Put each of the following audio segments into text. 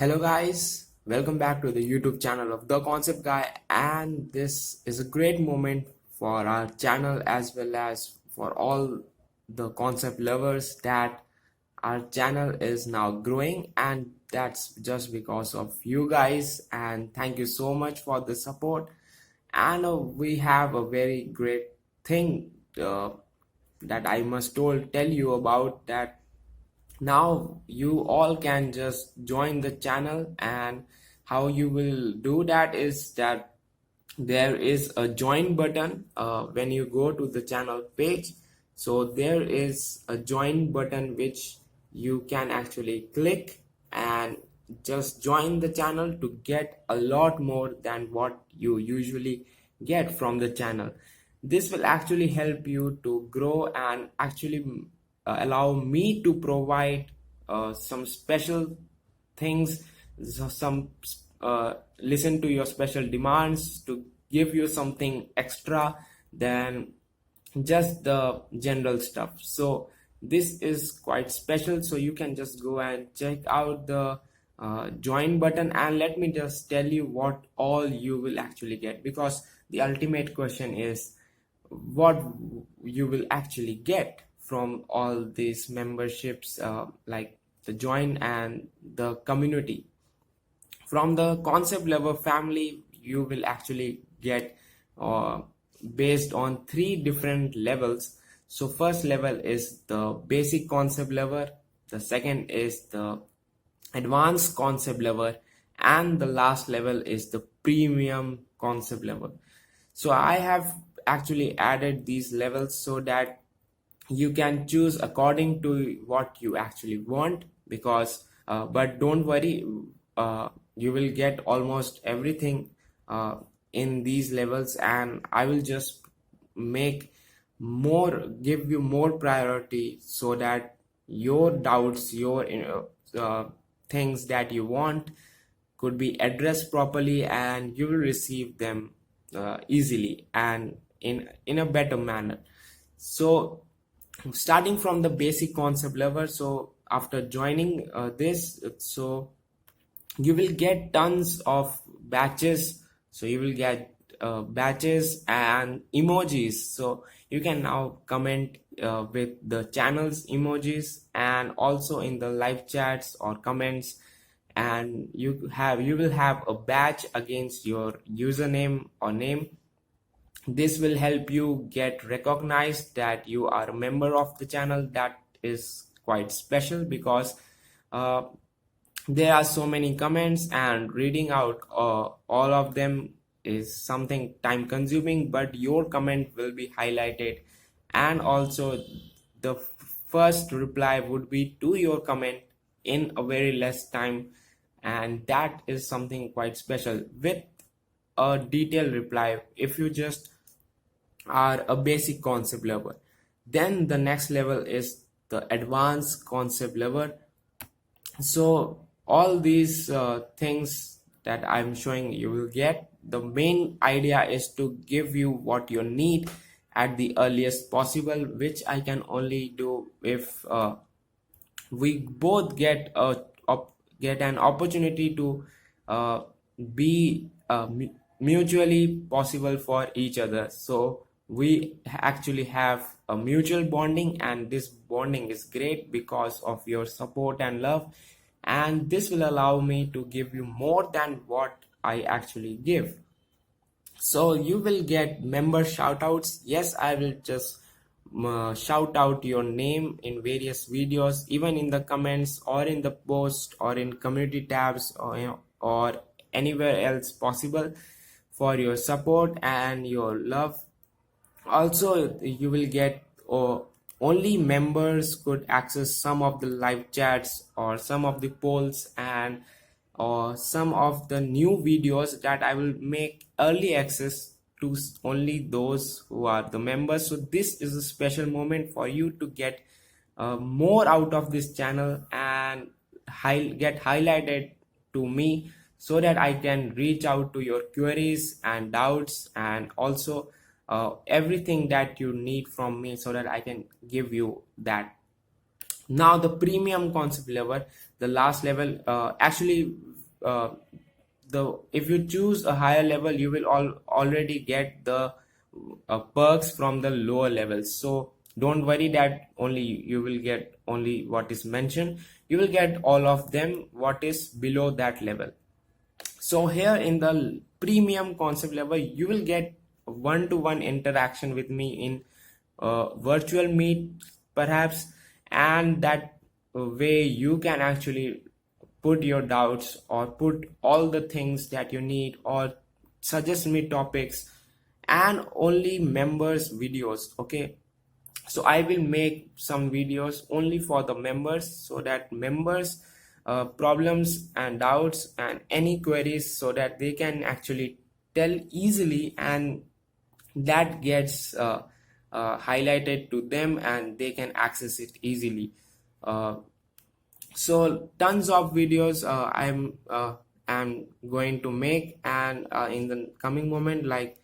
Hello guys, welcome back to the YouTube channel of The Concept Guy, and this is a great moment for our channel as well as for all the concept lovers that our channel is now growing, and that's just because of you guys, and thank you so much for the support. And we have a very great thing that I must tell you about, that now you all can just join the channel. And how you will do that is that there is a join button when you go to the channel page. So there is a join button which you can actually click and just join the channel to get a lot more than what you usually get from the channel. This will actually help you to grow and actually allow me to provide some special things, some listen to your special demands to give you something extra than just the general stuff. So this is quite special, so you can just go and check out the join button, and let me just tell you what all you will actually get, because the ultimate question is what you will actually get from all these memberships, like the join and the community. From the concept level family, you will actually get uh, based on three different levels. So first level is the basic concept level, the second is the advanced concept level, and the last level is the premium concept level. So I have actually added these levels so that you can choose according to what you actually want, because but don't worry, you will get almost everything uh, in these levels, and I will just make give you more priority so that your doubts, your things that you want could be addressed properly, and you will receive them easily and in a better manner. So starting from the basic concept level, so after joining this, so you will get tons of batches. So you will get batches and emojis, so you can now comment with the channel's emojis, and also in the live chats or comments, and you will have a badge against your username or name. This will help you get recognized that you are a member of the channel. That is quite special, because uh, there are so many comments, and reading out all of them is something time consuming, but your comment will be highlighted, and also the first reply would be to your comment in a very less time, and that is something quite special with a detailed reply if you just are a basic concept level. Then the next level is the advanced concept level. So all these things that I'm showing you will get, the main idea is to give you what you need at the earliest possible, which I can only do if we both get an opportunity to uh, be mutually possible for each other. So we actually have a mutual bonding, and this bonding is great because of your support and love, and this will allow me to give you more than what I actually give. So you will get member shoutouts. Yes, I will just shout out your name in various videos, even in the comments or in the post or in community tabs, or or anywhere else possible, for your support and your love. Also, you will get only members could access some of the live chats or some of the polls, and or some of the new videos that I will make early access to only those who are the members. So this is a special moment for you to get more out of this channel and get highlighted to me, so that I can reach out to your queries and doubts, and also everything that you need from me, so that I can give you that. Now the premium concept level, the last level, actually, uh, the if you choose a higher level, you will already get the perks from the lower levels. So don't worry that only you will get only what is mentioned. You will get all of them what is below that level. So here in the premium concept level, you will get one-to-one interaction with me in virtual meet perhaps, and that way you can actually put your doubts or put all the things that you need or suggest me topics, and only members videos. Okay, so I will make some videos only for the members, so that members problems and doubts and any queries, so that they can actually tell easily, and that gets highlighted to them and they can access it easily. uh, so tons of videos I'm going to make, and in the coming moment, like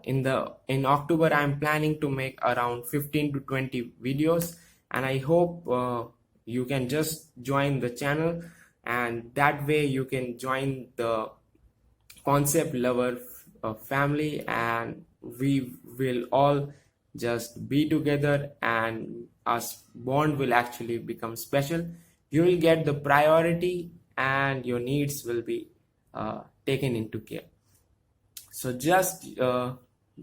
in October, I'm planning to make around 15 to 20 videos, and I hope you can just join the channel, and that way you can join the concept lover family, and we will all just be together, and us bond will actually become special. You will get the priority, and your needs will be taken into care. So just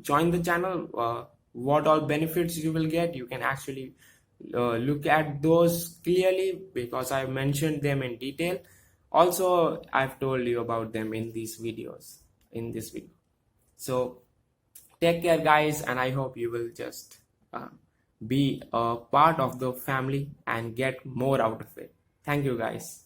join the channel. What all benefits you will get, you can actually look at those clearly, because I mentioned them in detail. Also, I've told you about them in these videos, in this video. So take care guys, and I hope you will just uh, be a part of the family and get more out of it. Thank you guys.